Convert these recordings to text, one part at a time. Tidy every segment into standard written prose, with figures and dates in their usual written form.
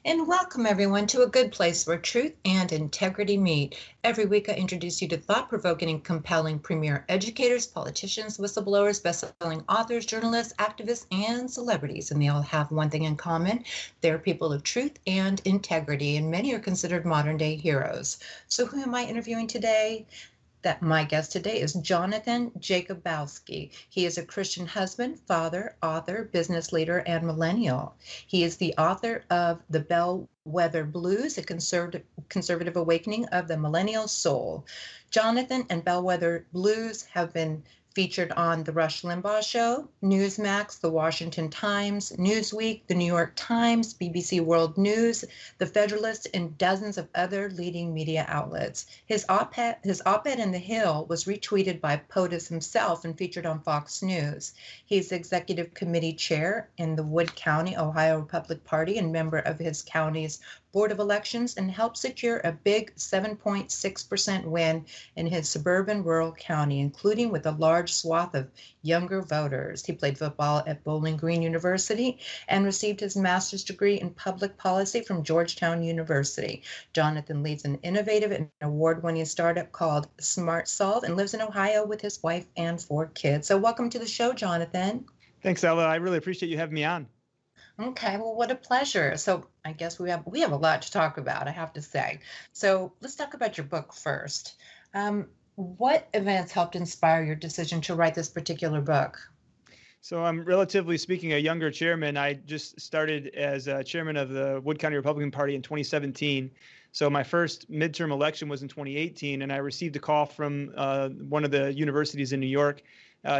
And welcome everyone to a good place where truth and integrity meet. Every week I introduce you to thought-provoking and compelling premier educators, politicians, whistleblowers, best-selling authors, journalists, activists, and celebrities. And they all have one thing in common. They're people of truth and integrity, and many are considered modern-day heroes. So who am I interviewing today? That my guest today is Jonathon Jacubowski. He is a Christian husband, father, author, business leader, and millennial. He is the author of The Bellwether Blues, a conservative awakening of the millennial soul. Jonathon and Bellwether Blues have been featured on the Rush Limbaugh Show, Newsmax, the Washington Times, Newsweek, the New York Times, BBC World News, the Federalist, and dozens of other leading media outlets. His op-ed in The Hill was retweeted by POTUS himself and featured on Fox News. He's executive committee chair in the Wood County, Ohio Republican Party and member of his county's Board of Elections, and helped secure a big 7.6% win in his suburban rural county, including with a large swath of younger voters. He played football at Bowling Green University and received his master's degree in public policy from Georgetown University. Jonathon leads an innovative and award-winning startup called Smart Solve and lives in Ohio with his wife and 4 kids. So welcome to the show, Jonathon. Thanks, Ella. I really appreciate you having me on. Okay, well, what a pleasure. So I guess we have a lot to talk about, I have to say. So let's talk about your book first. What events helped inspire your decision to write this particular book? So I'm relatively speaking a younger chairman. I just started as chairman of the Wood County Republican Party in 2017. So my first midterm election was in 2018, and I received a call from one of the universities in New York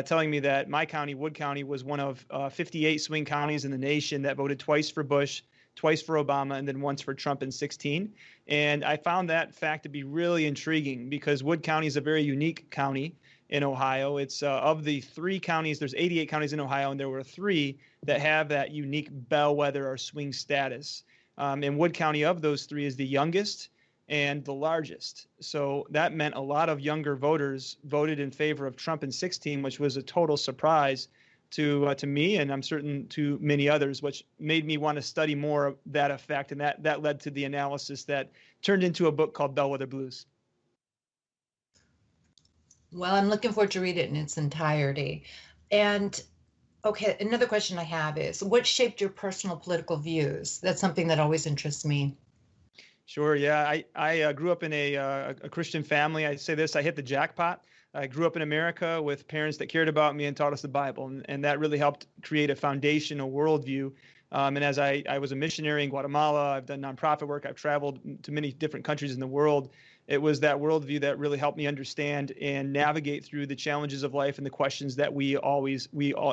telling me that my county, Wood County, was one of 58 swing counties in the nation that voted twice for Bush, twice for Obama, and then once for Trump in 2016. And I found that fact to be really intriguing because Wood County is a very unique county in Ohio. It's of the 3 counties, there's 88 counties in Ohio, and there were 3 that have that unique bellwether or swing status. And Wood County of those 3 is the youngest and the largest. So that meant a lot of younger voters voted in favor of Trump in 2016, which was a total surprise to me, and I'm certain to many others, which made me want to study more of that effect. And that led to the analysis that turned into a book called Bellwether Blues. Well, I'm looking forward to read it in its entirety. And okay, another question I have is, what shaped your personal political views? That's something that always interests me. Sure. Yeah. I grew up in a Christian family. I say this, I hit the jackpot. I grew up in America with parents that cared about me and taught us the Bible. And that really helped create a foundational worldview. And as I was a missionary in Guatemala, I've done nonprofit work. I've traveled to many different countries in the world. It was that worldview that really helped me understand and navigate through the challenges of life and the questions that we all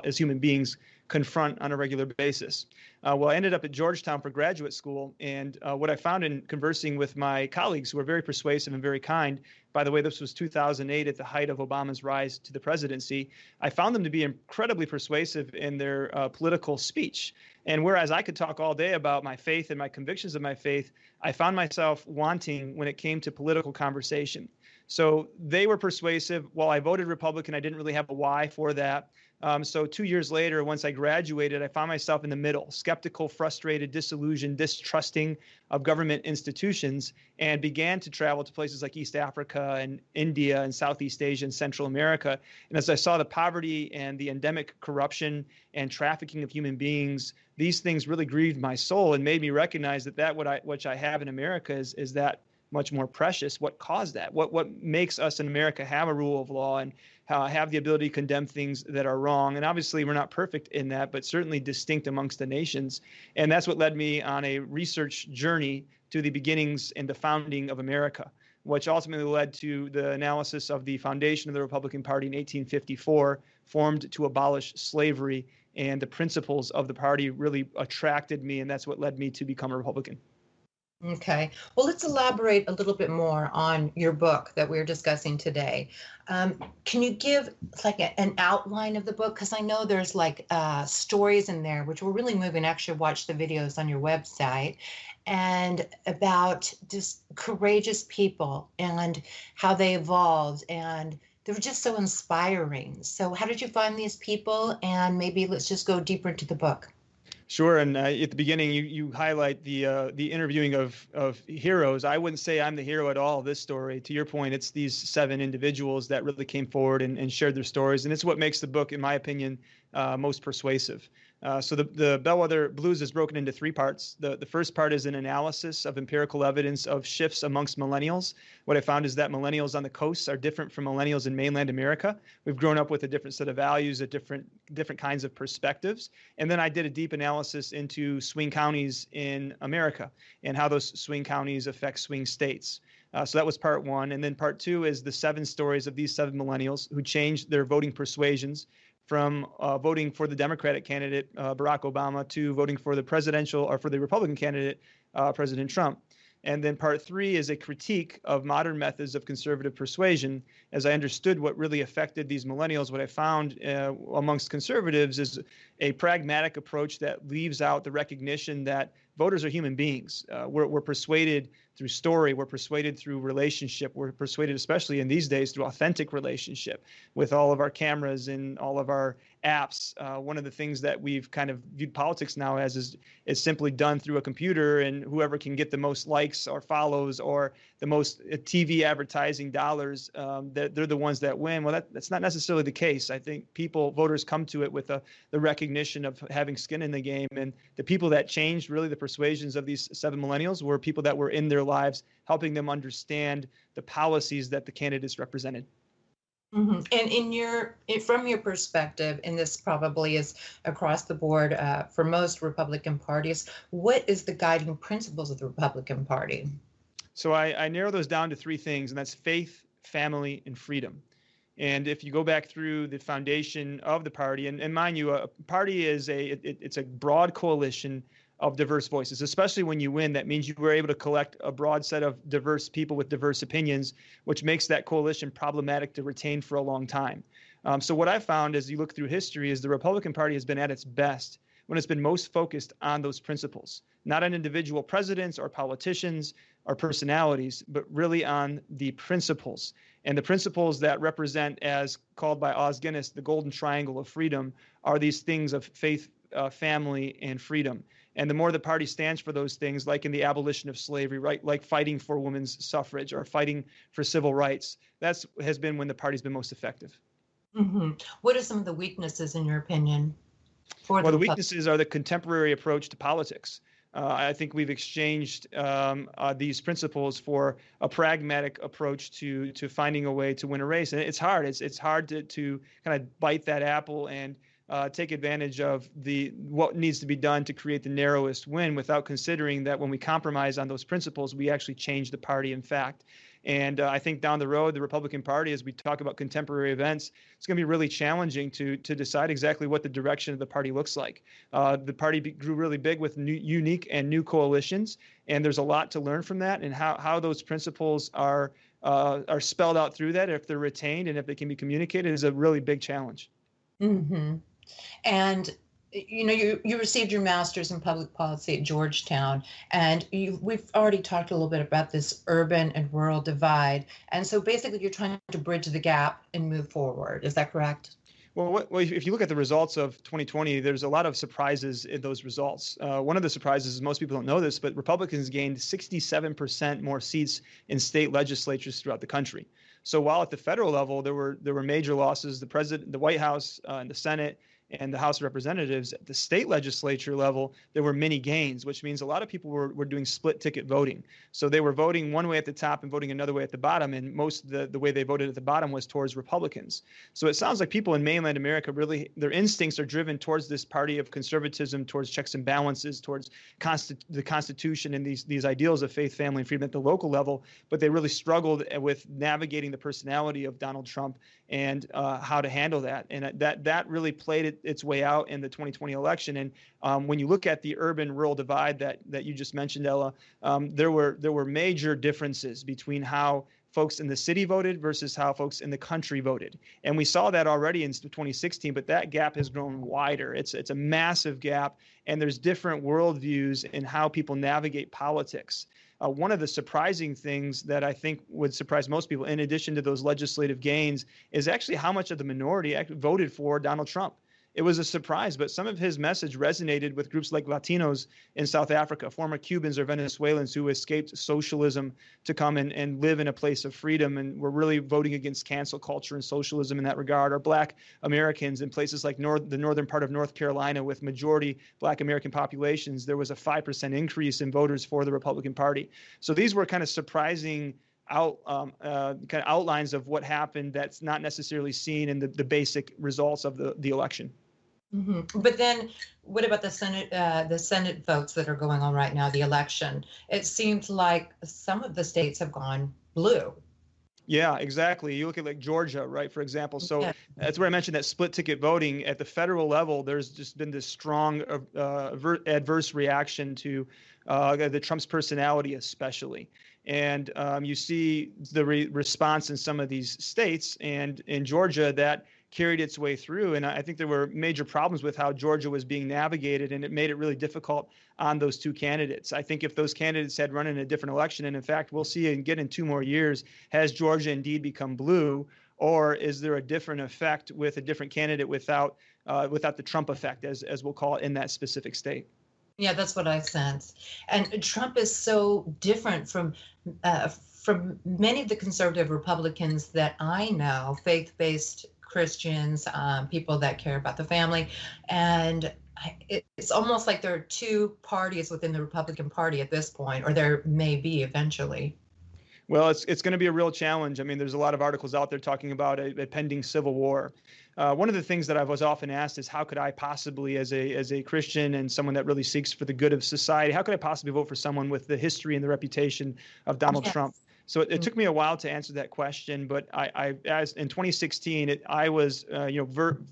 as human beings confront on a regular basis. Well, I ended up at Georgetown for graduate school, and what I found in conversing with my colleagues who were very persuasive and very kind, by the way, this was 2008 at the height of Obama's rise to the presidency, I found them to be incredibly persuasive in their political speech. And whereas I could talk all day about my faith and my convictions of my faith, I found myself wanting when it came to political conversation. So they were persuasive. While I voted Republican, I didn't really have a why for that. So 2 years later, once I graduated, I found myself in the middle, skeptical, frustrated, disillusioned, distrusting of government institutions, and began to travel to places like East Africa and India and Southeast Asia and Central America. And as I saw the poverty and the endemic corruption and trafficking of human beings, these things really grieved my soul and made me recognize that which I have in America is that much more precious. What caused that? What makes us in America have a rule of law and have the ability to condemn things that are wrong? And obviously we're not perfect in that, but certainly distinct amongst the nations. And that's what led me on a research journey to the beginnings and the founding of America, which ultimately led to the analysis of the foundation of the Republican Party in 1854, formed to abolish slavery. And the principles of the party really attracted me, and that's what led me to become a Republican. Okay, well, let's elaborate a little bit more on your book that we're discussing today. Can you give like an outline of the book? Because I know there's like stories in there, which were really moving. Actually, watch the videos on your website, and about just courageous people and how they evolved, and they were just so inspiring. So how did you find these people? And maybe let's just go deeper into the book. Sure, and at the beginning, you highlight the interviewing of heroes. I wouldn't say I'm the hero at all. This story, to your point, it's these 7 individuals that really came forward and shared their stories, and it's what makes the book, in my opinion, most persuasive. So the Bellwether Blues is broken into 3 parts. The first part is an analysis of empirical evidence of shifts amongst millennials. What I found is that millennials on the coasts are different from millennials in mainland America. We've grown up with a different set of values, a different kinds of perspectives. And then I did a deep analysis into swing counties in America and how those swing counties affect swing states. So that was part 1. And then part 2 is the 7 stories of these 7 millennials who changed their voting persuasions from voting for the Democratic candidate, Barack Obama, to voting for the presidential or for the Republican candidate, President Trump. And then part 3 is a critique of modern methods of conservative persuasion. As I understood what really affected these millennials, what I found amongst conservatives is a pragmatic approach that leaves out the recognition that voters are human beings. We're persuaded through story. We're persuaded through relationship. We're persuaded, especially in these days, through authentic relationship with all of our cameras and all of our apps. One of the things that we've kind of viewed politics now as is simply done through a computer, and whoever can get the most likes or follows or the most TV advertising dollars, that they're the ones that win. Well, that's not necessarily the case. I think voters come to it with the recognition of having skin in the game, and the people that changed really the persuasions of these 7 millennials were people that were in their lives, helping them understand the policies that the candidates represented. Mm-hmm. And from your perspective, and this probably is across the board for most Republican parties, what is the guiding principles of the Republican Party? So I narrow those down to 3 things, and that's faith, family, and freedom. And if you go back through the foundation of the party, and mind you, a party is it's a broad coalition of diverse voices, especially when you win. That means you were able to collect a broad set of diverse people with diverse opinions, which makes that coalition problematic to retain for a long time. So what I found as you look through history is the Republican Party has been at its best when it's been most focused on those principles, not on individual presidents or politicians or personalities, but really on the principles. And the principles that represent, as called by Os Guinness, the golden triangle of freedom, are these things of faith, family, and freedom. And the more the party stands for those things, like in the abolition of slavery, right, like fighting for women's suffrage or fighting for civil rights, that has been when the party's been most effective. Mm-hmm. What are some of the weaknesses, in your opinion? Well, the weaknesses are the contemporary approach to politics. I think we've exchanged these principles for a pragmatic approach to finding a way to win a race, and it's hard. It's hard to kind of bite that apple and take advantage of what needs to be done to create the narrowest win, without considering that when we compromise on those principles, we actually change the party, in fact. And I think down the road, the Republican Party, as we talk about contemporary events, it's going to be really challenging to decide exactly what the direction of the party looks like. The party grew really big with unique and new coalitions, and there's a lot to learn from that, and how those principles are spelled out through that, if they're retained and if they can be communicated, is a really big challenge. Mm-hmm. And you received your master's in public policy at Georgetown, and we've already talked a little bit about this urban and rural divide. And so basically you're trying to bridge the gap and move forward. Is that correct? Well, if you look at the results of 2020, there's a lot of surprises in those results. One of the surprises is, most people don't know this, but Republicans gained 67% more seats in state legislatures throughout the country. So while at the federal level there were major losses, the president, the White House, and the Senate, and the House of Representatives, at the state legislature level, there were many gains, which means a lot of people were doing split ticket voting. So they were voting one way at the top and voting another way at the bottom, and most of the way they voted at the bottom was towards Republicans. So it sounds like people in mainland America, really, their instincts are driven towards this party of conservatism, towards checks and balances, towards the Constitution and these ideals of faith, family, and freedom at the local level, but they really struggled with navigating the personality of Donald Trump and how to handle that. And that really played its way out in the 2020 election. And when you look at the urban-rural divide that you just mentioned, Ella, there were major differences between how folks in the city voted versus how folks in the country voted. And we saw that already in 2016, but that gap has grown wider. It's a massive gap, and there's different worldviews in how people navigate politics. One of the surprising things that I think would surprise most people, in addition to those legislative gains, is actually how much of the minority actually voted for Donald Trump. it was a surprise, but some of his message resonated with groups like Latinos in South Africa, former Cubans or Venezuelans who escaped socialism to come and live in a place of freedom, and were really voting against cancel culture and socialism in that regard, or Black Americans in places like the northern part of North Carolina with majority Black American populations. There was a 5% increase in voters for the Republican Party. So these were kind of surprising kind of outlines of what happened that's not necessarily seen in the basic results of the election. Mm-hmm. But then what about the Senate votes that are going on right now, the election? It seems like some of the states have gone blue. Yeah, exactly. You look at like Georgia, right, for example. So that's where I mentioned that split ticket voting at the federal level. There's just been this strong adverse reaction to the Trump's personality, especially. And you see the response in some of these states, and in Georgia that carried its way through. And I think there were major problems with how Georgia was being navigated, and it made it really difficult on those two candidates. I think if those candidates had run in a different election, and in fact, we'll see again in 2 more years, has Georgia indeed become blue, or is there a different effect with a different candidate without the Trump effect, as we'll call it, in that specific state? Yeah, that's what I sense. And Trump is so different from many of the conservative Republicans that I know, faith-based Christians, people that care about the family. And it's almost like there are 2 parties within the Republican Party at this point, or there may be eventually. Well, it's going to be a real challenge. I mean, there's a lot of articles out there talking about a pending civil war. One of the things that I was often asked is, how could I possibly, as a Christian and someone that really seeks for the good of society, how could I possibly vote for someone with the history and the reputation of Donald Trump? So it took me a while to answer that question, but as in 2016, I was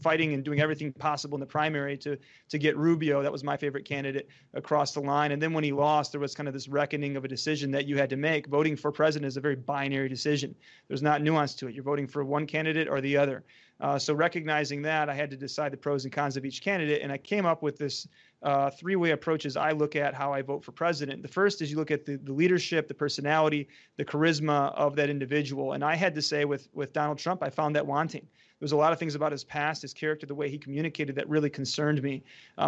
fighting and doing everything possible in the primary to get Rubio. That was my favorite candidate across the line. And then when he lost, there was kind of this reckoning of a decision that you had to make. Voting for president is a very binary decision. There's not nuance to it. You're voting for one candidate or the other. So recognizing that, I had to decide the pros and cons of each candidate, and I came up with this 3-way approaches I look at how I vote for president. The first is you look at the leadership, the personality, the charisma of that individual. And I had to say with Donald Trump, I found that wanting. There was a lot of things about his past, his character, the way he communicated that really concerned me.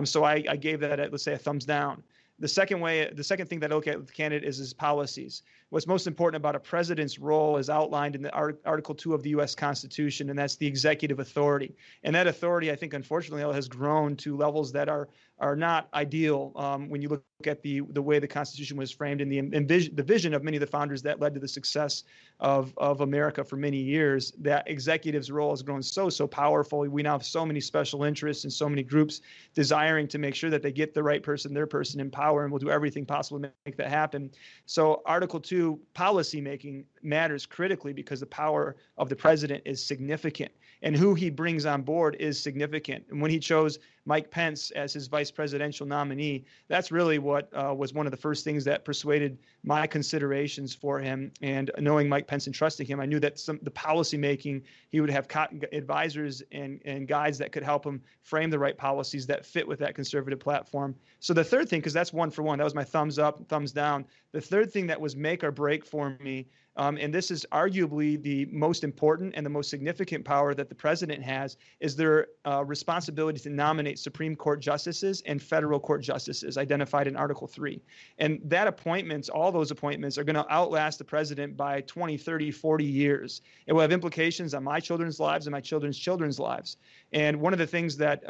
So I gave that, let's say, a thumbs down. The second thing that I look at with the candidate is his policies. What's most important about a president's role is outlined in the Article 2 of the U.S. Constitution, and that's the executive authority. And that authority, I think, unfortunately, has grown to levels that are not ideal when you look at the way the Constitution was framed and the vision of many of the founders that led to the success of America for many years. That executive's role has grown so powerful. We now have so many special interests and so many groups desiring to make sure that they get the right person, their person in power, and we'll do everything possible to make that happen. So Article 2 policy making matters critically because the power of the president is significant, and who he brings on board is significant. And when he chose Mike Pence as his vice presidential nominee, that's really what was one of the first things that persuaded my considerations for him. And knowing Mike Pence and trusting him, I knew that the policy making, he would have advisors and guides that could help him frame the right policies that fit with that conservative platform. So the third thing, because that's 1 for 1, that was my thumbs up, thumbs down. The third thing that was make or break for me, and this is arguably the most important and the most significant power that the president has, is their responsibility to nominate Supreme Court justices and federal court justices identified in Article 3. And that appointments, all those appointments, are going to outlast the president by 20, 30, 40 years. It will have implications on my children's lives and my children's children's lives. And one of the things that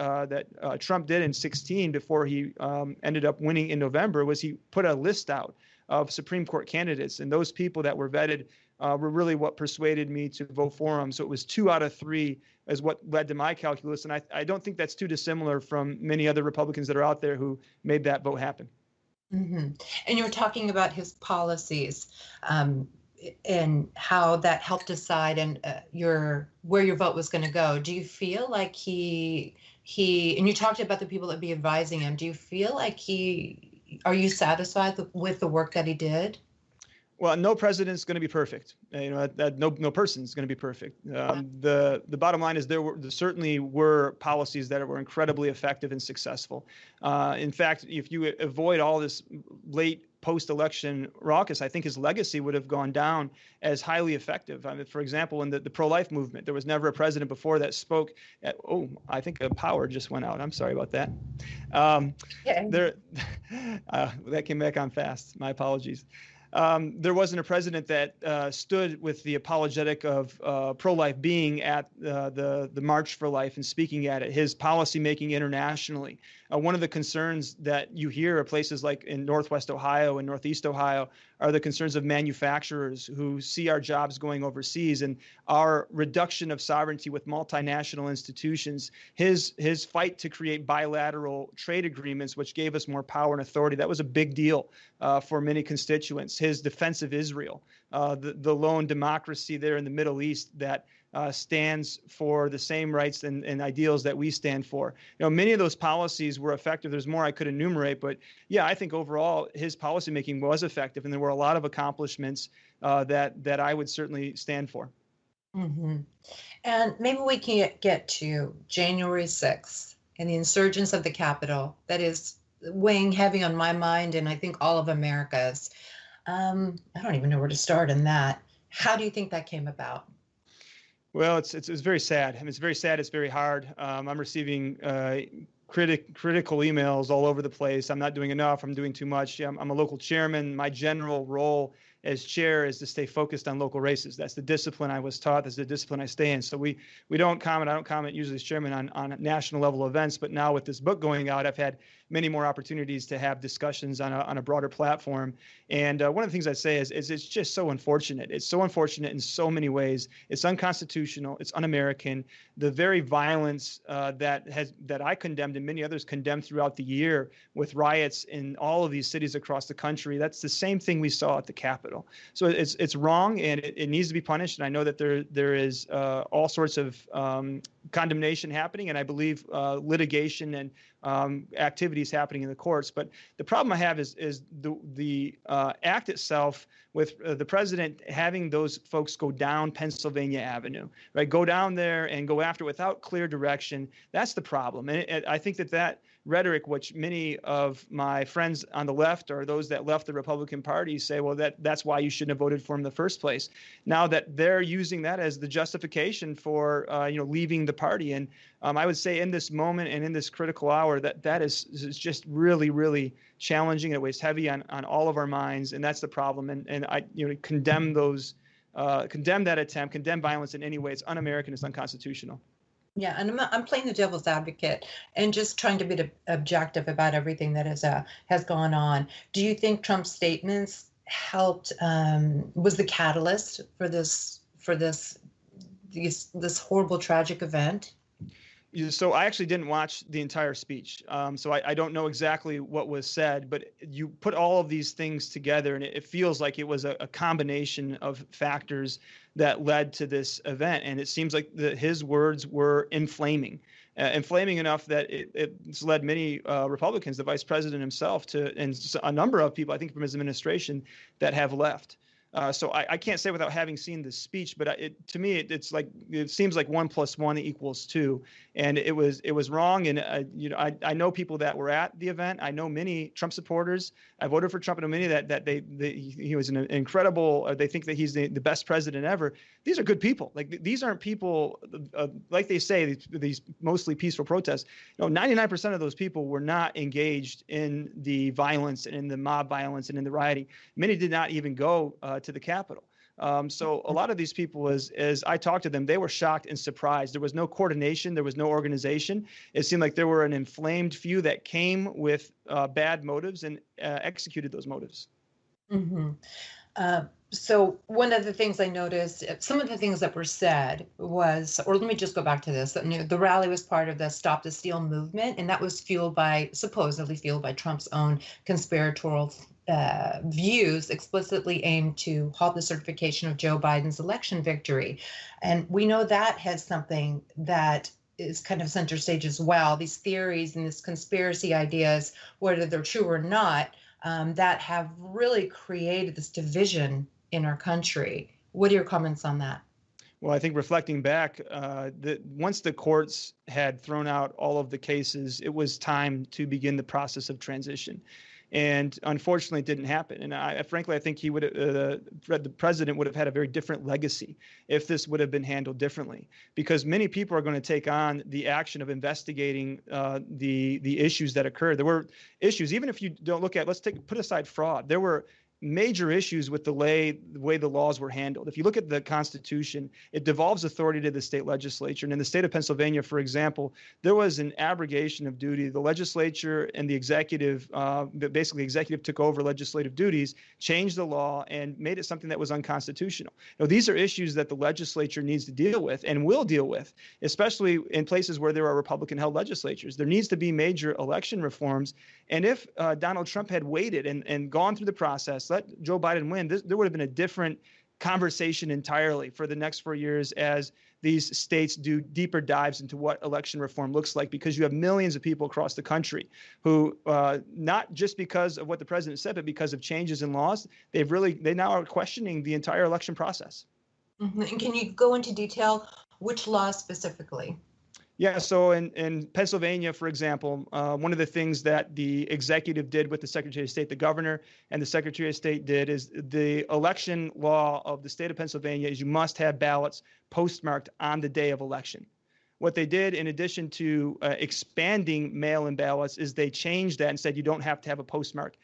Trump did in 2016 before he ended up winning in November was he put a list out of Supreme Court candidates, and those people that were vetted were really what persuaded me to vote for him. So it was 2 out of 3 is what led to my calculus, and I don't think that's too dissimilar from many other Republicans that are out there who made that vote happen. Mm-hmm. And you were talking about his policies and how that helped decide and where your vote was going to go. Do you feel like he and you talked about the people that be advising him, do you feel like are you satisfied with the work that he did? Well, no president's going to be perfect. No person's going to be perfect. The bottom line is there certainly were policies that were incredibly effective and successful. In fact, if you avoid all this late post-election raucous, I think his legacy would have gone down as highly effective. I mean, for example, in the pro-life movement, there was never a president before that spoke at, oh, I think a power just went out. I'm sorry about that. Yeah. That came back on fast. My apologies. There wasn't a president that stood with the apologetic of pro-life being at the March for Life and speaking at it, his policy making internationally. One of the concerns that you hear at places like in Northwest Ohio and Northeast Ohio are the concerns of manufacturers who see our jobs going overseas and our reduction of sovereignty with multinational institutions. His fight to create bilateral trade agreements, which gave us more power and authority, that was a big deal for many constituents. His defense of Israel, the lone democracy there in the Middle East that stands for the same rights and ideals that we stand for. You know, many of those policies were effective. There's more I could enumerate, but yeah, I think overall his policymaking was effective, and there were a lot of accomplishments that I would certainly stand for. Mm-hmm. And maybe we can get to January 6th and the insurgence of the Capitol. That is weighing heavy on my mind, and I think all of America's. I don't even know where to start in that. How do you think that came about? Well, it's very sad. I mean, it's very sad. It's very hard. I'm receiving critical emails all over the place. I'm not doing enough. I'm doing too much. I'm a local chairman. My general role as chair is to stay focused on local races. That's the discipline I was taught. That's the discipline I stay in. So we don't comment. I don't comment usually as chairman on national level events. But now with this book going out, I've had many more opportunities to have discussions on a broader platform. And one of the things I say is it's just so unfortunate. It's so unfortunate in so many ways. It's unconstitutional. It's un-American. The very violence that I condemned and many others condemned throughout the year with riots in all of these cities across the country, that's the same thing we saw at the Capitol. So it's wrong, and it needs to be punished. And I know that there is all sorts of condemnation happening, and I believe litigation and activities happening in the courts. But the problem I have is the act itself, with the president having those folks go down Pennsylvania Avenue, right? Go down there and go after it without clear direction. That's the problem. And I think that rhetoric, which many of my friends on the left or those that left the Republican Party say, well, that's why you shouldn't have voted for him in the first place. Now that they're using that as the justification for leaving the party. And I would say in this moment and in this critical hour that is just really, really challenging. It weighs heavy on all of our minds, and that's the problem. And I condemn that attempt, condemn violence in any way. It's un-American, it's unconstitutional. Yeah, and I'm playing the devil's advocate and just trying to be objective about everything that has gone on. Do you think Trump's statements helped? Was the catalyst for this horrible, tragic event? So I actually didn't watch the entire speech. So I don't know exactly what was said, but you put all of these things together and it feels like it was a combination of factors that led to this event. And it seems like his words were inflaming enough that it's led many Republicans, the vice president himself, and a number of people, I think from his administration, that have left. So I can't say without having seen the speech, but to me it seems like 1 + 1 = 2, and it was wrong. And I know people that were at the event. I know many Trump supporters. I voted for Trump, and many that he was an incredible. They think that he's the best president ever. These are good people. Like these aren't people like they say these mostly peaceful protests. 99% of those people were not engaged in the violence and in the mob violence and in the rioting. Many did not even go to the Capitol. So a lot of these people, as I talked to them, they were shocked and surprised. There was no coordination. There was no organization. It seemed like there were an inflamed few that came with bad motives and executed those motives. Mm-hmm. So one of the things I noticed, some of the things that were said was, or let me just go back to this. The rally was part of the Stop the Steal movement, and that was supposedly fueled by Trump's own conspiratorial views explicitly aimed to halt the certification of Joe Biden's election victory. And we know that has something that is kind of center stage as well. These theories and these conspiracy ideas, whether they're true or not, that have really created this division in our country. What are your comments on that? Well, I think reflecting back, once the courts had thrown out all of the cases, it was time to begin the process of transition. And unfortunately, it didn't happen. And frankly, I think the president would have had a very different legacy if this would have been handled differently, because many people are going to take on the action of investigating the issues that occurred. There were issues, even if you don't look at, put aside fraud. There were major issues with the way the laws were handled. If you look at the Constitution, it devolves authority to the state legislature. And in the state of Pennsylvania, for example, there was an abrogation of duty. The legislature and the executive, basically executive took over legislative duties, changed the law, and made it something that was unconstitutional. Now, these are issues that the legislature needs to deal with and will deal with, especially in places where there are Republican-held legislatures. There needs to be major election reforms. And if Donald Trump had waited and gone through the process, let Joe Biden win, there would have been a different conversation entirely for the next 4 years as these states do deeper dives into what election reform looks like, because you have millions of people across the country who, not just because of what the president said, but because of changes in laws, they now are questioning the entire election process. Mm-hmm. And can you go into detail which laws specifically? Yeah, so in Pennsylvania, for example, one of the things that the executive did with the Secretary of State, the governor and the Secretary of State did, is the election law of the state of Pennsylvania is you must have ballots postmarked on the day of election. What they did, in addition to expanding mail-in ballots, is they changed that and said you don't have to have a postmark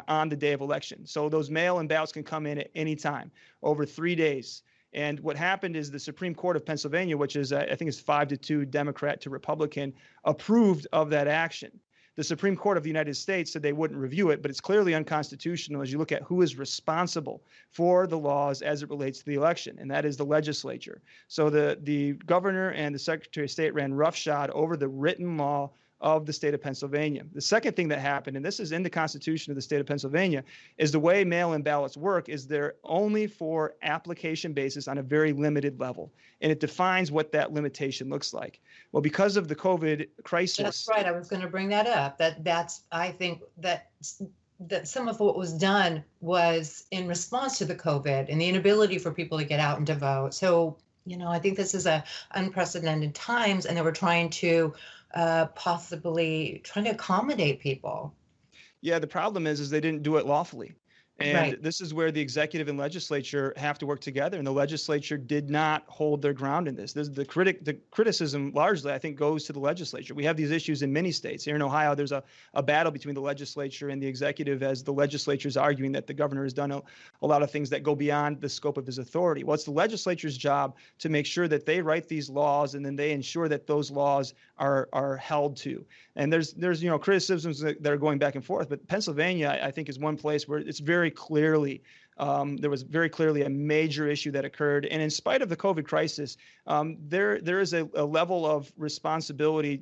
on the day of election. So those mail-in ballots can come in at any time over 3 days. And what happened is the Supreme Court of Pennsylvania, which is, I think is 5-2 Democrat to Republican, approved of that action. The Supreme Court of the United States said they wouldn't review it, but it's clearly unconstitutional as you look at who is responsible for the laws as it relates to the election, and that is the legislature. So the governor and the Secretary of State ran roughshod over the written law of the state of Pennsylvania. The second thing that happened, and this is in the Constitution of the state of Pennsylvania, is the way mail-in ballots work is they're only for application basis on a very limited level. And it defines what that limitation looks like. Well, because of the COVID crisis. That's right. I was going to bring that up. I think that some of what was done was in response to the COVID and the inability for people to get out and to vote. So, I think this is unprecedented times, and they were trying to accommodate people. Yeah, the problem is they didn't do it lawfully. And right. This is where the executive and legislature have to work together. And the legislature did not hold their ground in this. The criticism largely, I think, goes to the legislature. We have these issues in many states. Here in Ohio, there's a battle between the legislature and the executive as the legislature is arguing that the governor has done a lot of things that go beyond the scope of his authority. Well, it's the legislature's job to make sure that they write these laws and then they ensure that those laws are held to. And there's criticisms that are going back and forth. But Pennsylvania, I think, is one place where it's very clearly there was very clearly a major issue that occurred. And in spite of the COVID crisis, there is a level of responsibility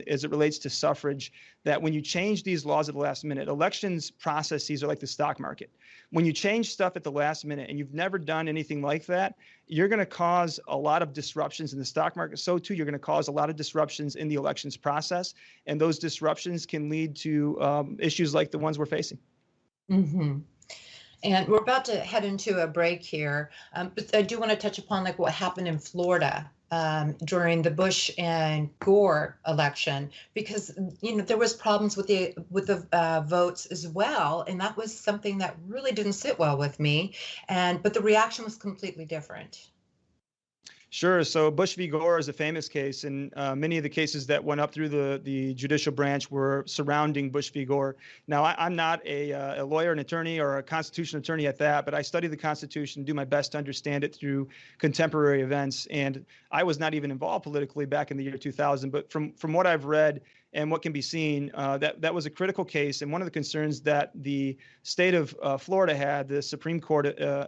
as it relates to suffrage that when you change these laws at the last minute, elections processes are like the stock market. When you change stuff at the last minute and you've never done anything like that, you're going to cause a lot of disruptions in the stock market. So too, you're going to cause a lot of disruptions in the elections process. And those disruptions can lead to issues like the ones we're facing. Mm-hmm. And we're about to head into a break here, but I do want to touch upon what happened in Florida during the Bush and Gore election, because there was problems with the votes as well, and that was something that really didn't sit well with me. But the reaction was completely different. Sure. So Bush v. Gore is a famous case, and many of the cases that went up through the judicial branch were surrounding Bush v. Gore. Now, I'm not a lawyer, an attorney, or a constitutional attorney at that, but I study the Constitution, do my best to understand it through contemporary events. And I was not even involved politically back in the year 2000, but from what I've read and what can be seen, that was a critical case. And one of the concerns that the state of Florida had, the Supreme Court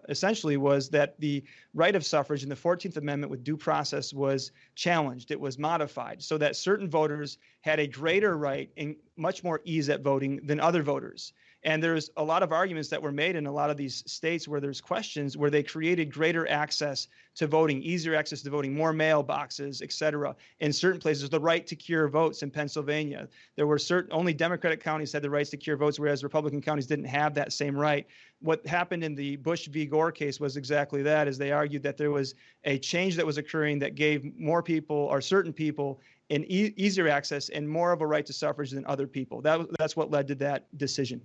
essentially, was that the right of suffrage in the 14th Amendment with due process was challenged. It was modified so that certain voters had a greater right much more ease at voting than other voters. And there's a lot of arguments that were made in a lot of these states where there's questions where they created greater access to voting, easier access to voting, more mailboxes, et cetera. In certain places, the right to cure votes in Pennsylvania. There were only Democratic counties had the rights to cure votes, whereas Republican counties didn't have that same right. What happened in the Bush v. Gore case was exactly that, is they argued that there was a change that was occurring that gave more people or certain people an easier access and more of a right to suffrage than other people. That's what led to that decision.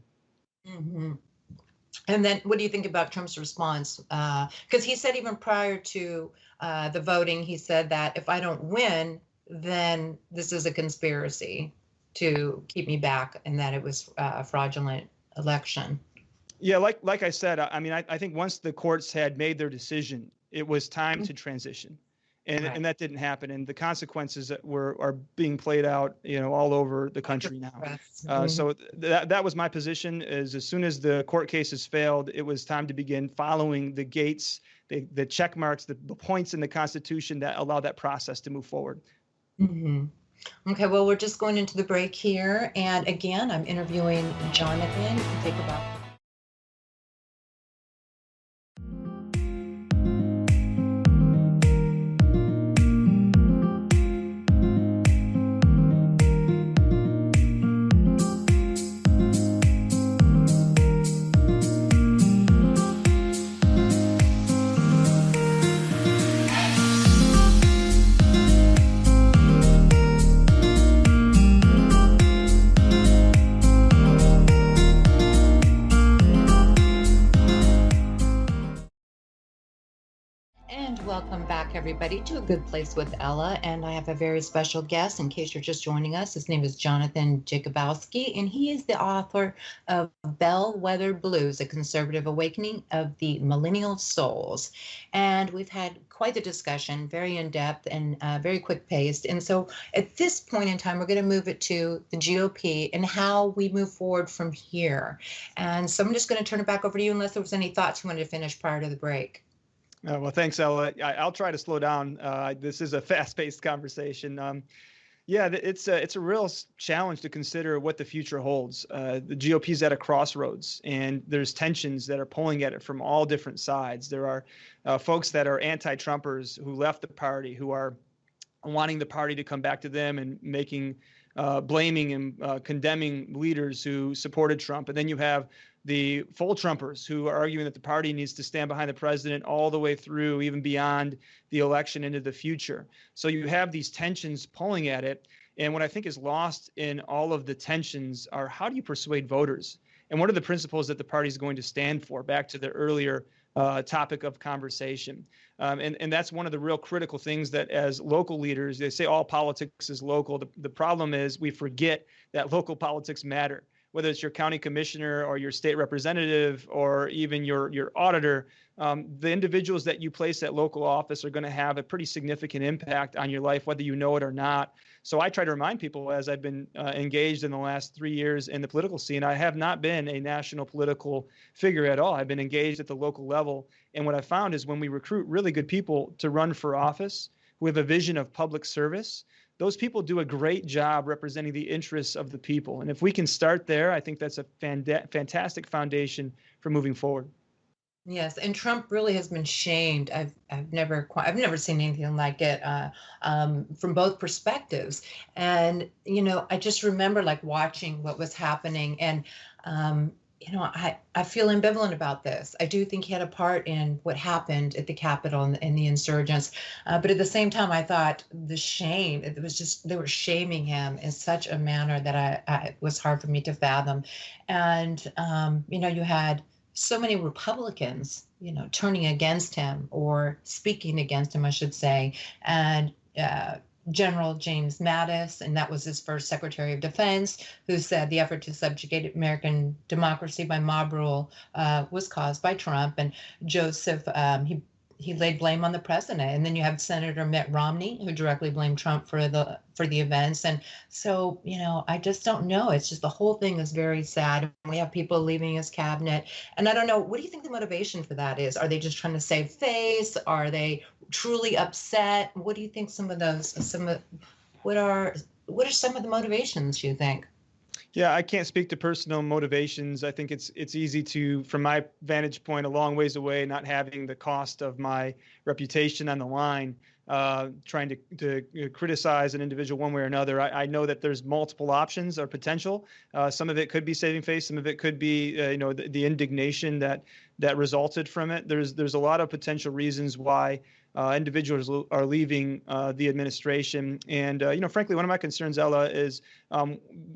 Mm-hmm. And then what do you think about Trump's response? Because he said even prior to the voting, he said that if I don't win, then this is a conspiracy to keep me back and that it was a fraudulent election. Yeah, like I said, I mean, I think once the courts had made their decision, it was time to transition. And that didn't happen, and the consequences that are being played out, all over the country now. So that was my position. Is as soon as the court cases failed, it was time to begin following the gates, the check marks, the points in the Constitution that allow that process to move forward. Mm-hmm. Okay, well, we're just going into the break here, and again, I'm interviewing Jonathon. Take about. Welcome back, everybody, to A Good Place with Ella. And I have a very special guest, in case you're just joining us. His name is Jonathon Jacubowski, and he is the author of Bellwether Blues, A Conservative Awakening of the Millennial Souls. And we've had quite the discussion, very in-depth and very quick-paced. And so at this point in time, we're going to move it to the GOP and how we move forward from here. And so I'm just going to turn it back over to you, unless there was any thoughts you wanted to finish prior to the break. Well, thanks, Ella. I'll try to slow down. This is a fast-paced conversation. It's a real challenge to consider what the future holds. The GOP is at a crossroads, and there's tensions that are pulling at it from all different sides. There are folks that are anti-Trumpers who left the party, who are wanting the party to come back to them and blaming and condemning leaders who supported Trump. And then you have the full Trumpers who are arguing that the party needs to stand behind the president all the way through, even beyond the election into the future. So you have these tensions pulling at it. And what I think is lost in all of the tensions are, how do you persuade voters? And what are the principles that the party is going to stand for? Back to the earlier topic of conversation. And that's one of the real critical things that, as local leaders, they say all politics is local. The problem is we forget that local politics matter. Whether it's your county commissioner or your state representative or even your auditor, the individuals that you place at local office are going to have a pretty significant impact on your life, whether you know it or not. So I try to remind people, as I've been engaged in the last 3 years in the political scene, I have not been a national political figure at all. I've been engaged at the local level. And what I found is when we recruit really good people to run for office who have a vision of public service, those people do a great job representing the interests of the people. And if we can start there, I think that's a fantastic foundation for moving forward. Yes, and Trump really has been shamed. I've never seen anything like it from both perspectives. And I just remember watching what was happening, and I feel ambivalent about this. I do think he had a part in what happened at the Capitol and the insurgents, but at the same time, I thought the shame. It was just they were shaming him in such a manner that it was hard for me to fathom. And you had so many Republicans, turning against him or speaking against him, I should say, and General James Mattis, and that was his first Secretary of Defense, who said the effort to subjugate American democracy by mob rule was caused by Trump. And Joseph, he laid blame on the president. And then you have Senator Mitt Romney, who directly blamed Trump for the events. And so, I just don't know. It's just the whole thing is very sad. We have people leaving his cabinet. And I don't know, what do you think the motivation for that is? Are they just trying to save face? Are they truly upset? What do you think what are some of the motivations, you think? Yeah, I can't speak to personal motivations. I think it's easy to, from my vantage point, a long ways away, not having the cost of my reputation on the line, trying to criticize an individual one way or another. I know that there's multiple options or potential. Some of it could be saving face. Some of it could be, the indignation that resulted from it. There's a lot of potential reasons why individuals are leaving the administration. And, frankly, one of my concerns, Ella, is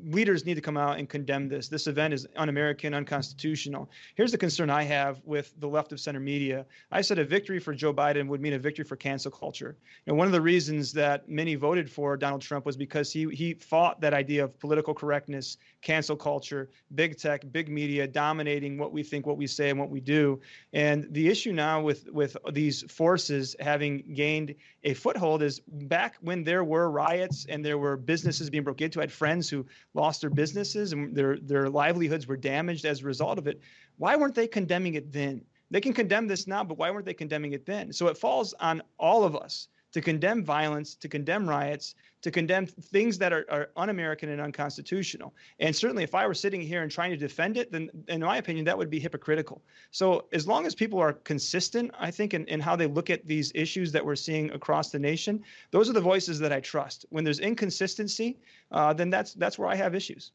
leaders need to come out and condemn this. This event is un-American, unconstitutional. Here's the concern I have with the left of center media. I said a victory for Joe Biden would mean a victory for cancel culture. And one of the reasons that many voted for Donald Trump was because he fought that idea of political correctness, cancel culture, big tech, big media dominating what we think, what we say, and what we do. And the issue now with these forces having gained a foothold is back when there were riots and there were businesses being broke into. I had friends who lost their businesses and their livelihoods were damaged as a result of it. Why weren't they condemning it then? They can condemn this now, but why weren't they condemning it then? So it falls on all of us to condemn violence, to condemn riots, to condemn things that are un-American and unconstitutional. And certainly if I were sitting here and trying to defend it, then in my opinion, that would be hypocritical. So as long as people are consistent, I think, in how they look at these issues that we're seeing across the nation, those are the voices that I trust. When there's inconsistency, then that's where I have issues.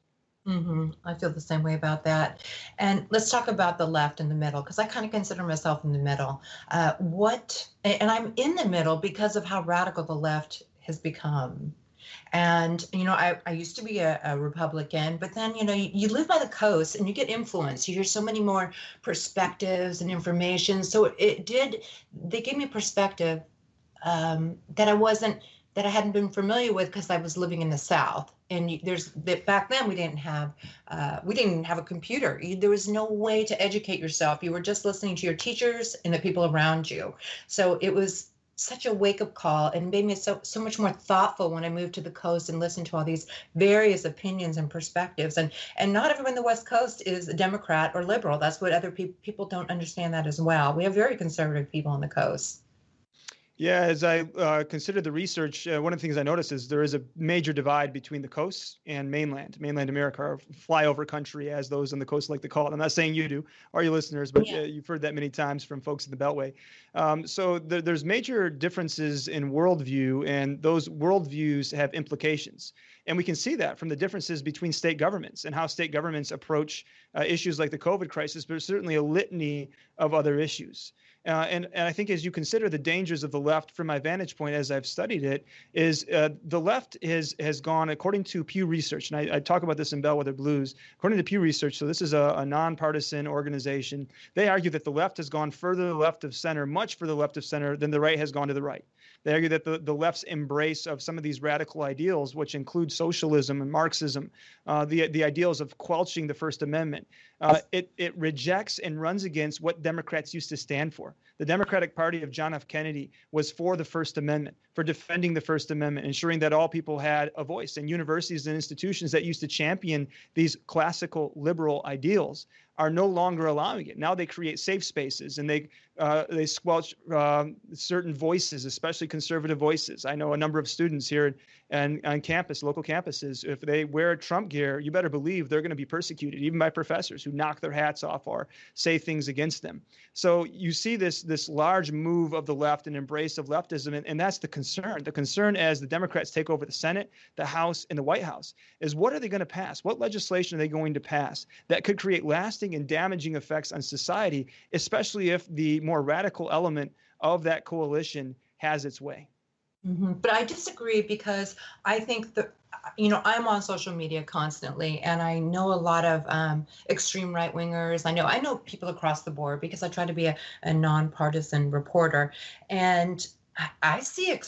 I feel the same way about that. And let's talk about the left and the middle, because I kind of consider myself in the middle. And I'm in the middle because of how radical the left has become. And, I used to be a Republican, but then, you live by the coast and you get influenced. You hear so many more perspectives and information. So they gave me a perspective that I hadn't been familiar with because I was living in the South. And back then we didn't have a computer. There was no way to educate yourself. You were just listening to your teachers and the people around you. So it was such a wake-up call and made me so much more thoughtful when I moved to the coast and listened to all these various opinions and perspectives. And not everyone on the West Coast is a Democrat or liberal. That's what other people don't understand that as well. We have very conservative people on the coast. Yeah, as I considered the research, one of the things I noticed is there is a major divide between the coast and mainland America, or flyover country, as those on the coast like to call it. I'm not saying you do, or your listeners, but you've heard that many times from folks in the Beltway. So there's major differences in worldview, and those worldviews have implications. And we can see that from the differences between state governments and how state governments approach issues like the COVID crisis, but certainly a litany of other issues. And I think as you consider the dangers of the left, from my vantage point, as I've studied it, is the left has gone, according to Pew Research, and I talk about this in Bellwether Blues, according to Pew Research, so this is a nonpartisan organization, they argue that the left has gone further left of center, much further left of center than the right has gone to the right. They argue that the left's embrace of some of these radical ideals, which include socialism and Marxism, the ideals of quelching the First Amendment, it rejects and runs against what Democrats used to stand for. The Democratic Party of John F. Kennedy was for the First Amendment, for defending the First Amendment, ensuring that all people had a voice. And universities and institutions that used to champion these classical liberal ideals are no longer allowing it. Now they create safe spaces and they squelch certain voices, especially conservative voices. I know a number of students here and on campus, local campuses, if they wear Trump gear, you better believe they're going to be persecuted, even by professors who knock their hats off or say things against them. So you see this large move of the left and embrace of leftism, and that's the concern. The concern as the Democrats take over the Senate, the House, and the White House is what are they going to pass? What legislation are they going to pass that could create lasting and damaging effects on society, especially if the more radical element of that coalition has its way? But I disagree because I think that, I'm on social media constantly, and I know a lot of extreme right-wingers. I know people across the board because I try to be a nonpartisan reporter. And I see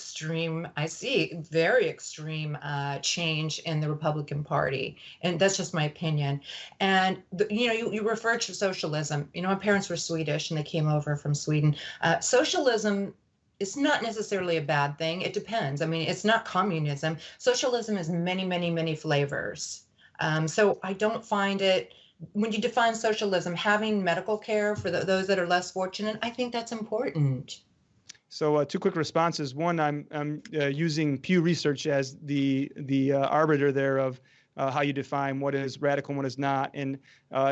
very extreme change in the Republican Party, and that's just my opinion. And you refer to socialism. My parents were Swedish, and they came over from Sweden. Socialism is not necessarily a bad thing. It depends. I mean, it's not communism. Socialism has many, many, many flavors. So I don't find it. When you define socialism, having medical care for those that are less fortunate, I think that's important. So two quick responses. One, I'm using Pew Research as the arbiter there of how you define what is radical and what is not. And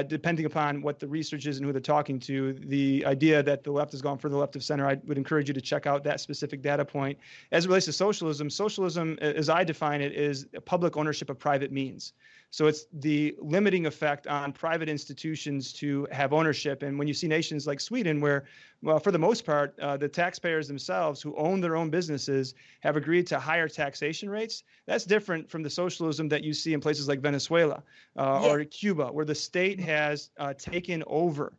depending upon what the research is and who they're talking to, the idea that the left has gone further left of center, I would encourage you to check out that specific data point. As it relates to socialism, socialism, as I define it, is public ownership of private means. So it's the limiting effect on private institutions to have ownership. And when you see nations like Sweden, where, well, for the most part, the taxpayers themselves who own their own businesses have agreed to higher taxation rates, that's different from the socialism that you see in places like Venezuela or Cuba, where the state has taken over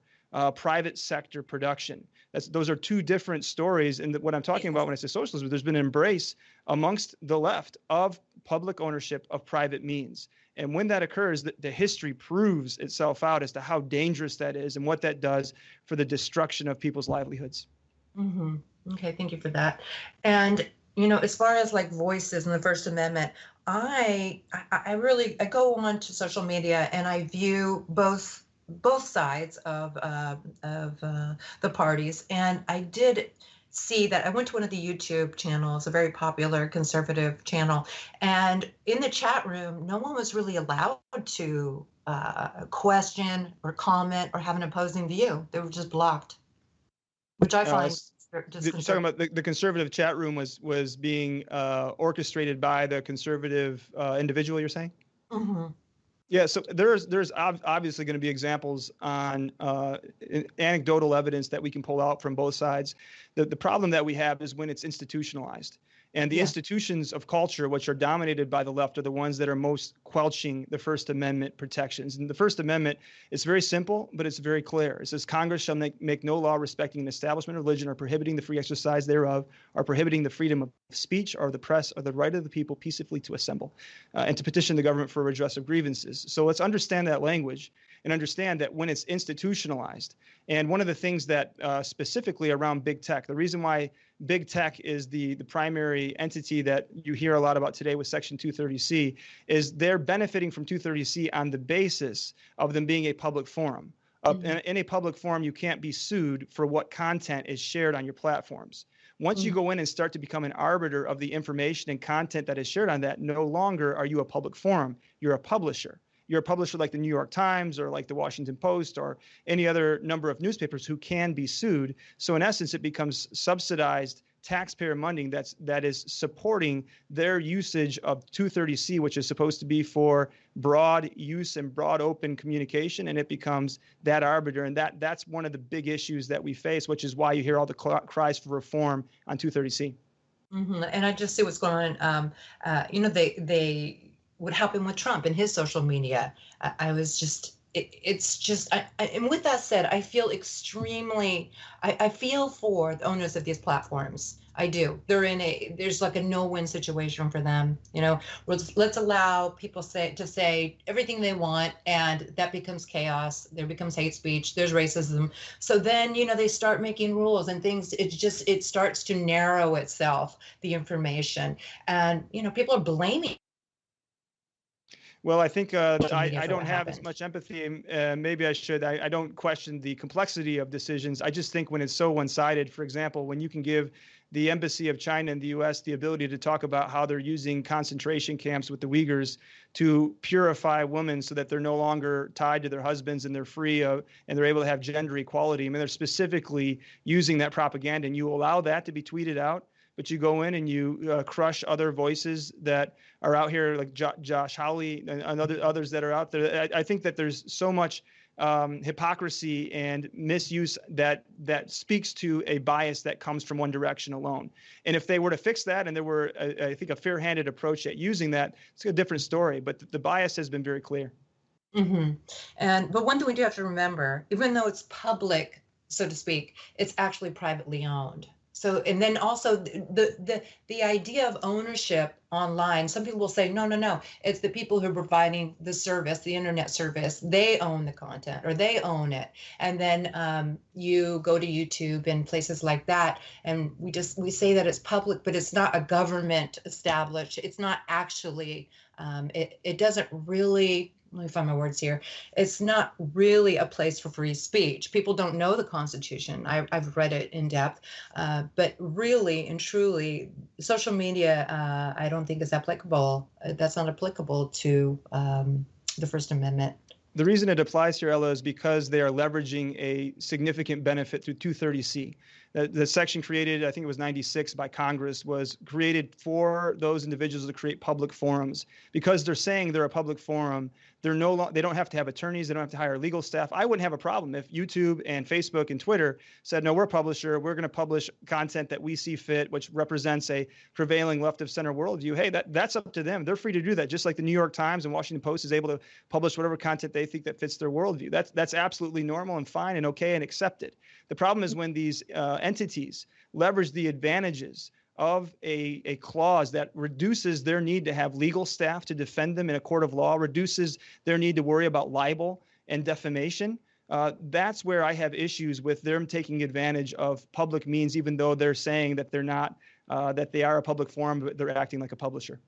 private sector production. Those are two different stories. And what I'm talking about when I say socialism, there's been an embrace amongst the left of public ownership of private means. And when that occurs, the history proves itself out as to how dangerous that is and what that does for the destruction of people's livelihoods. Mm-hmm. Okay, thank you for that. And, you know, as far as like voices in the First Amendment, I go on to social media and I view both sides of the parties. And I did see that I went to one of the YouTube channels, a very popular conservative channel, and in the chat room, no one was really allowed to question or comment or have an opposing view. They were just blocked, which I find You're talking about the conservative chat room was being orchestrated by the conservative individual, you're saying? Mm-hmm. Yeah, so there's obviously going to be examples on anecdotal evidence that we can pull out from both sides. The problem that we have is when it's institutionalized. And the institutions of culture, which are dominated by the left, are the ones that are most quelching the First Amendment protections. And the First Amendment is very simple, but it's very clear. It says, Congress shall make no law respecting an establishment of religion or prohibiting the free exercise thereof, or prohibiting the freedom of speech or the press or the right of the people peaceably to assemble and to petition the government for redress of grievances. So let's understand that language and understand that when it's institutionalized. And one of the things that specifically around big tech, the reason why big tech is the primary entity that you hear a lot about today with Section 230C is they're benefiting from 230C on the basis of them being a public forum. In a public forum, you can't be sued for what content is shared on your platforms. Once you go in and start to become an arbiter of the information and content that is shared on that, no longer are you a public forum, you're a publisher. You're a publisher like the New York Times or like the Washington Post or any other number of newspapers who can be sued. So in essence, it becomes subsidized taxpayer money that is supporting their usage of 230C, which is supposed to be for broad use and broad open communication, and it becomes that arbiter. And that's one of the big issues that we face, which is why you hear all the cries for reform on 230C. Mm-hmm. And I just see what's going on. They would happen with Trump and his social media. And with that said, I feel I feel for the owners of these platforms. I do. There's like a no-win situation for them. You know, let's allow people to say everything they want, and that becomes chaos. There becomes hate speech. There's racism. So then, they start making rules and things. It starts to narrow itself, the information, and people are blaming. Well, I think I don't have as much empathy. Maybe I should. I don't question the complexity of decisions. I just think when it's so one-sided, for example, when you can give the embassy of China in the U.S. the ability to talk about how they're using concentration camps with the Uyghurs to purify women so that they're no longer tied to their husbands and they're free and they're able to have gender equality. I mean, they're specifically using that propaganda, and you allow that to be tweeted out. But you go in and you crush other voices that are out here, like Josh Hawley and others that are out there. I think that there's so much hypocrisy and misuse that speaks to a bias that comes from one direction alone. And if they were to fix that, and there were, I think, a fair-handed approach at using that, it's a different story. But the bias has been very clear. Mm-hmm. But one thing we do have to remember, even though it's public, so to speak, it's actually privately owned. So, and then also the idea of ownership online, some people will say, no, it's the people who are providing the service, the internet service, they own the content or they own it. And then you go to YouTube and places like that, and we say that it's public, but it's not a government established. It's not actually, it doesn't really let me find my words here. It's not really a place for free speech. People don't know the Constitution. I've read it in depth, but really and truly, social media, I don't think is applicable. That's not applicable to the First Amendment. The reason it applies here, Ella, is because they are leveraging a significant benefit through 230C. The section created, I think it was 96 by Congress, was created for those individuals to create public forums. Because they're saying they're a public forum, they don't have to have attorneys, they don't have to hire legal staff. I wouldn't have a problem if YouTube and Facebook and Twitter said, no, we're a publisher, we're going to publish content that we see fit, which represents a prevailing left of center worldview. Hey, that's up to them. They're free to do that, just like the New York Times and Washington Post is able to publish whatever content they think that fits their worldview. That's absolutely normal and fine and okay and accepted. The problem is when these entities leverage the advantages of a clause that reduces their need to have legal staff to defend them in a court of law, reduces their need to worry about libel and defamation. That's where I have issues with them taking advantage of public means, even though they're saying that they're not, that they are a public forum, but they're acting like a publisher.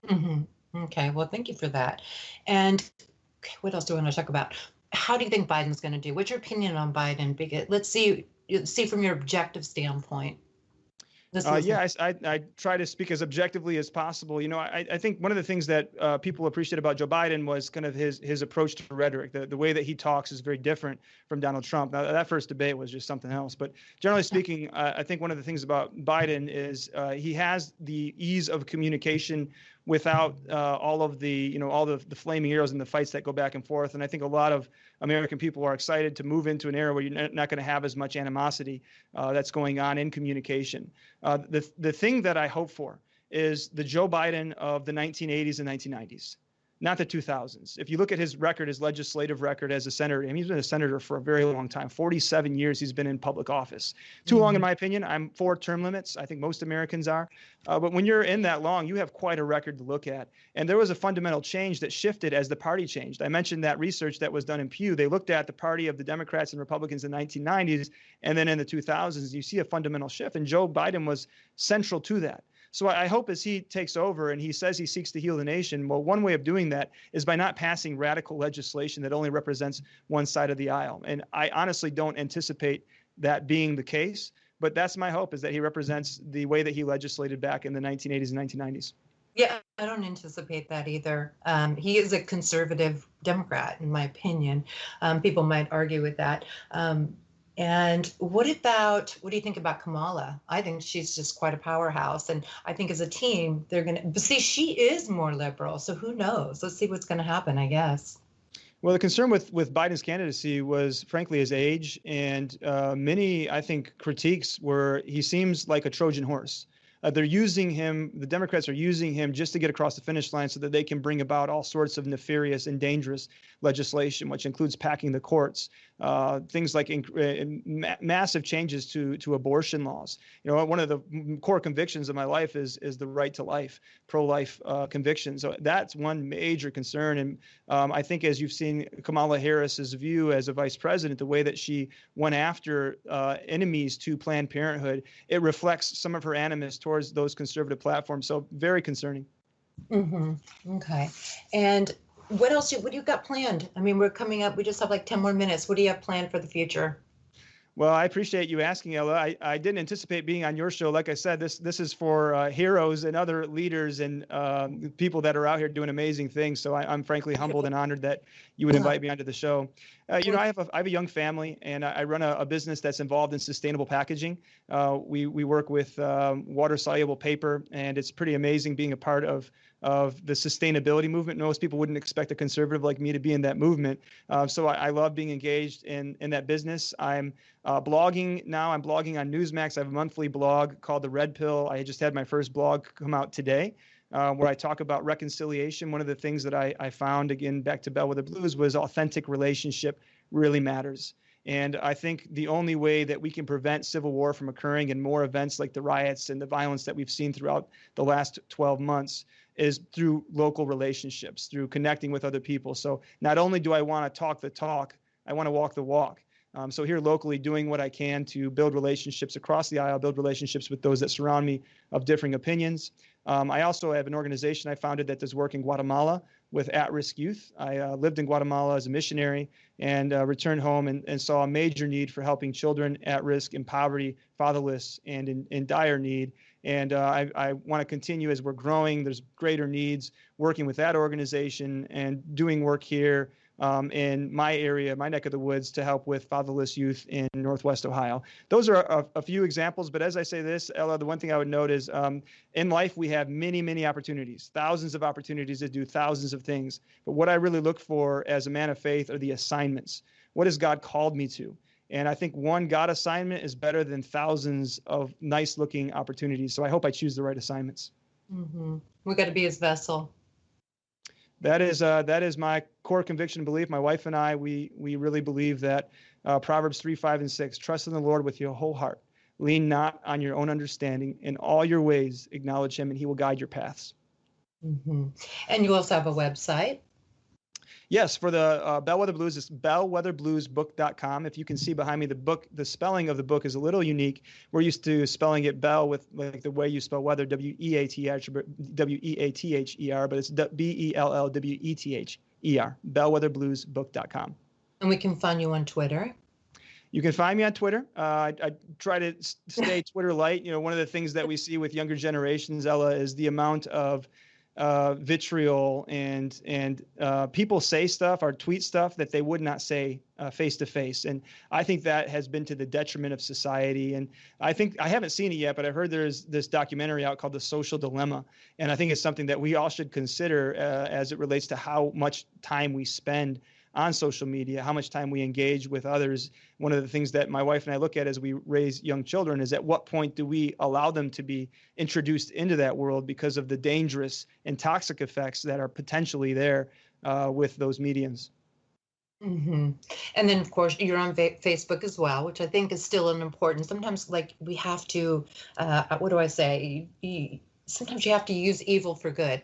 Mm-hmm. Okay, well, thank you for that. And what else do I want to talk about? How do you think Biden's going to do? What's your opinion on Biden? Because let's see from your objective standpoint. I try to speak as objectively as possible. You know, I think one of the things that people appreciate about Joe Biden was kind of his approach to rhetoric. The way that he talks is very different from Donald Trump. Now, that first debate was just something else. But generally speaking, I think one of the things about Biden is he has the ease of communication without all of the, all the flaming arrows and the fights that go back and forth. And I think a lot of American people are excited to move into an era where you're not going to have as much animosity that's going on in communication. The thing that I hope for is the Joe Biden of the 1980s and 1990s, not the 2000s. If you look at his record, his legislative record as a senator, I mean, he's been a senator for a very long time. 47 years he's been in public office. Too long, in my opinion. I'm for term limits. I think most Americans are. But when you're in that long, you have quite a record to look at. And there was a fundamental change that shifted as the party changed. I mentioned that research that was done in Pew. They looked at the party of the Democrats and Republicans in the 1990s, and then in the 2000s, you see a fundamental shift. And Joe Biden was central to that. So I hope as he takes over and he says he seeks to heal the nation, well, one way of doing that is by not passing radical legislation that only represents one side of the aisle. And I honestly don't anticipate that being the case, but that's my hope, is that he represents the way that he legislated back in the 1980s and 1990s. Yeah, I don't anticipate that either. He is a conservative Democrat, in my opinion. People might argue with that. And what do you think about Kamala? I think she's just quite a powerhouse. And I think as a team, they're going to, but see, she is more liberal. So who knows? Let's see what's going to happen, I guess. Well, the concern with Biden's candidacy was, frankly, his age. And many, I think, critiques were he seems like a Trojan horse. They're using him, the Democrats are using him just to get across the finish line so that they can bring about all sorts of nefarious and dangerous legislation, which includes packing the courts, things like massive changes to abortion laws. One of the core convictions of my life is the right to life, pro-life conviction. So that's one major concern. And I think as you've seen Kamala Harris's view as a vice president, the way that she went after enemies to Planned Parenthood, it reflects some of her animus towards those conservative platforms. So very concerning. Mm-hmm. Okay. And what else? What do you got planned? I mean, we're coming up. We just have like 10 more minutes. What do you have planned for the future? Well, I appreciate you asking, Ella. I didn't anticipate being on your show. Like I said, this is for heroes and other leaders and people that are out here doing amazing things. So I'm frankly humbled and honored that you would invite me onto the show. I have a young family, and I run a business that's involved in sustainable packaging. We work with water-soluble paper, and it's pretty amazing being a part of the sustainability movement. Most people wouldn't expect a conservative like me to be in that movement. So I love being engaged in that business. I'm blogging now. I'm blogging on Newsmax. I have a monthly blog called The Red Pill. I just had my first blog come out today, where I talk about reconciliation. One of the things that I found, again, back to Bellwether Blues, was authentic relationship really matters. And I think the only way that we can prevent civil war from occurring and more events like the riots and the violence that we've seen throughout the last 12 months is through local relationships, through connecting with other people. So not only do I want to talk the talk, I want to walk the walk. So here locally, doing what I can to build relationships across the aisle, build relationships with those that surround me of differing opinions. I also have an organization I founded that does work in Guatemala with at-risk youth. I lived in Guatemala as a missionary and returned home and saw a major need for helping children at risk, in poverty, fatherless, and in dire need. And I want to continue as we're growing. There's greater needs working with that organization and doing work here in my area, my neck of the woods, to help with fatherless youth in Northwest Ohio. Those are a few examples. But as I say this, Ella, the one thing I would note is in life, we have many, many opportunities, thousands of opportunities to do thousands of things. But what I really look for as a man of faith are the assignments. What has God called me to? And I think one God assignment is better than thousands of nice looking opportunities. So I hope I choose the right assignments. Mm-hmm. We got to be his vessel. That is my core conviction and belief. My wife and I, we really believe that Proverbs 3, 5, and 6, trust in the Lord with your whole heart. Lean not on your own understanding. In all your ways, acknowledge him, and he will guide your paths. Mm-hmm. And you also have a website. Yes, for the Bellwether Blues, it's bellwetherbluesbook.com. If you can see behind me, the book, the spelling of the book is a little unique. We're used to spelling it Bell with like the way you spell weather, W-E-A-T-H-E-R, but it's B-E-L-L-W-E-T-H-E-R, bellwetherbluesbook.com. And we can find you on Twitter. You can find me on Twitter. I try to stay Twitter light. You know, one of the things that we see with younger generations, Ella, is the amount of vitriol and people say stuff or tweet stuff that they would not say face to face. And I think that has been to the detriment of society. And I think I haven't seen it yet, but I've heard there's this documentary out called The Social Dilemma. And I think it's something that we all should consider as it relates to how much time we spend on social media, how much time we engage with others. One of the things that my wife and I look at as we raise young children is at what point do we allow them to be introduced into that world because of the dangerous and toxic effects that are potentially there with those mediums. Mm-hmm. And then, of course, you're on Facebook as well, which I think is still an important. Sometimes, like, we have to, what do I say? Sometimes you have to use evil for good.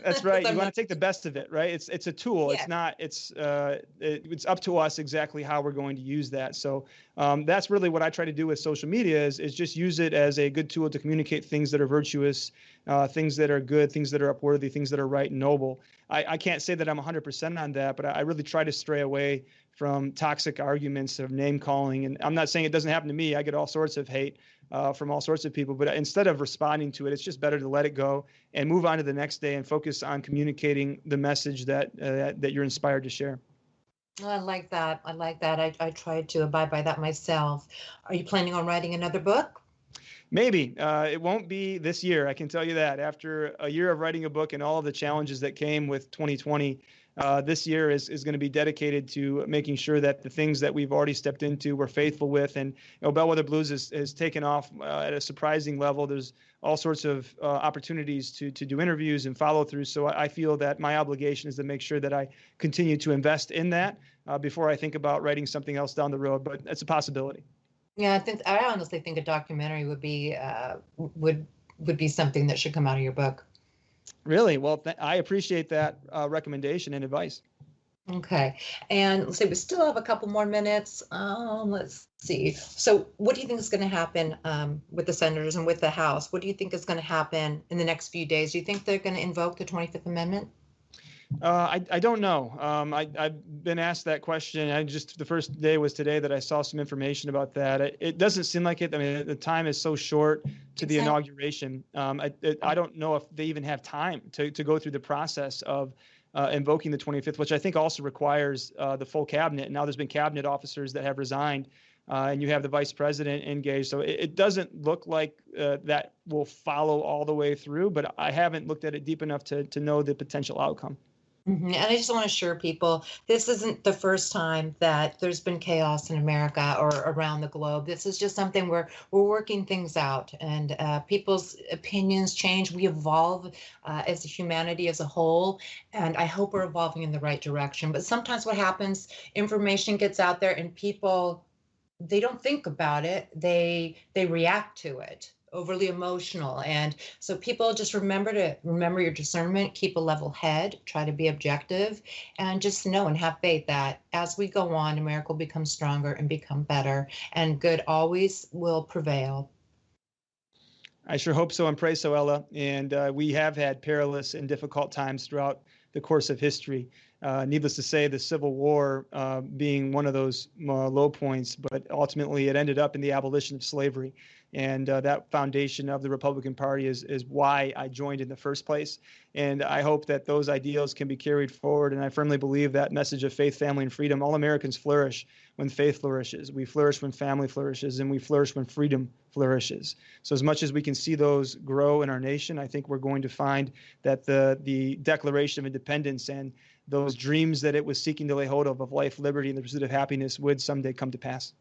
That's right. You want to take the best of it, right? It's a tool. Yeah. It's not. It's up to us exactly how we're going to use that. So that's really what I try to do with social media is just use it as a good tool to communicate things that are virtuous, things that are good, things that are upworthy, things that are right and noble. I can't say that I'm 100% on that, but I really try to stray away from toxic arguments of name calling. And I'm not saying it doesn't happen to me. I get all sorts of hate from all sorts of people, but instead of responding to it, it's just better to let it go and move on to the next day and focus on communicating the message that you're inspired to share. I like that. I tried to abide by that myself. Are you planning on writing another book? Maybe. It won't be this year. I can tell you that. After a year of writing a book and all of the challenges that came with 2020, this year is going to be dedicated to making sure that the things that we've already stepped into, we're faithful with. And Bellwether Blues has taken off at a surprising level. There's all sorts of opportunities to do interviews and follow through. So I feel that my obligation is to make sure that I continue to invest in that before I think about writing something else down the road. But it's a possibility. Yeah, I honestly think a documentary would be something that should come out of your book. Really? Well, I appreciate that recommendation and advice. Okay. And let's see, we still have a couple more minutes. Let's see. So what do you think is going to happen with the senators and with the House? What do you think is going to happen in the next few days? Do you think they're going to invoke the 25th Amendment? I don't know. I've been asked that question. The first day was today that I saw some information about that. It doesn't seem like it. I mean, the time is so short to the inauguration. I don't know if they even have time to go through the process of invoking the 25th, which I think also requires the full cabinet. And now there's been cabinet officers that have resigned, and you have the vice president engaged. So it doesn't look like that will follow all the way through, but I haven't looked at it deep enough to know the potential outcome. Mm-hmm. And I just want to assure people, this isn't the first time that there's been chaos in America or around the globe. This is just something where we're working things out, and people's opinions change. We evolve as a humanity as a whole, and I hope we're evolving in the right direction. But sometimes what happens, information gets out there and people, they don't think about it. They react to it. Overly emotional. And so people just remember your discernment, keep a level head, try to be objective, and just know and have faith that as we go on, America will become stronger and become better, and good always will prevail. I sure hope so and pray so, Ella. And we have had perilous and difficult times throughout the course of history. Needless to say, the Civil War being one of those low points, but ultimately it ended up in the abolition of slavery. And that foundation of the Republican Party is why I joined in the first place. And I hope that those ideals can be carried forward. And I firmly believe that message of faith, family, and freedom. All Americans flourish when faith flourishes. We flourish when family flourishes, and we flourish when freedom flourishes. So as much as we can see those grow in our nation, I think we're going to find that the Declaration of Independence and those dreams that it was seeking to lay hold of life, liberty, and the pursuit of happiness would someday come to pass.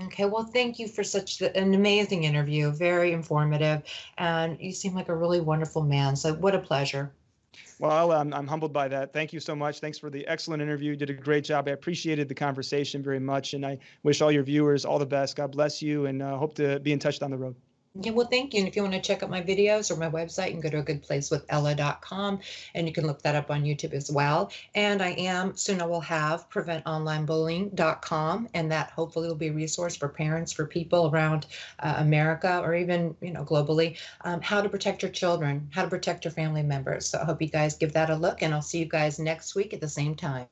Okay, well, thank you for such an amazing interview, very informative, and you seem like a really wonderful man. So what a pleasure. Well, I'm humbled by that. Thank you so much. Thanks for the excellent interview. You did a great job. I appreciated the conversation very much, and I wish all your viewers all the best. God bless you, and hope to be in touch down the road. Yeah, well, thank you. And if you want to check out my videos or my website, you can go to agoodplacewithella.com, and you can look that up on YouTube as well. And soon I will have preventonlinebullying.com, and that hopefully will be a resource for parents, for people around America, or even, globally, how to protect your children, how to protect your family members. So I hope you guys give that a look, and I'll see you guys next week at the same time.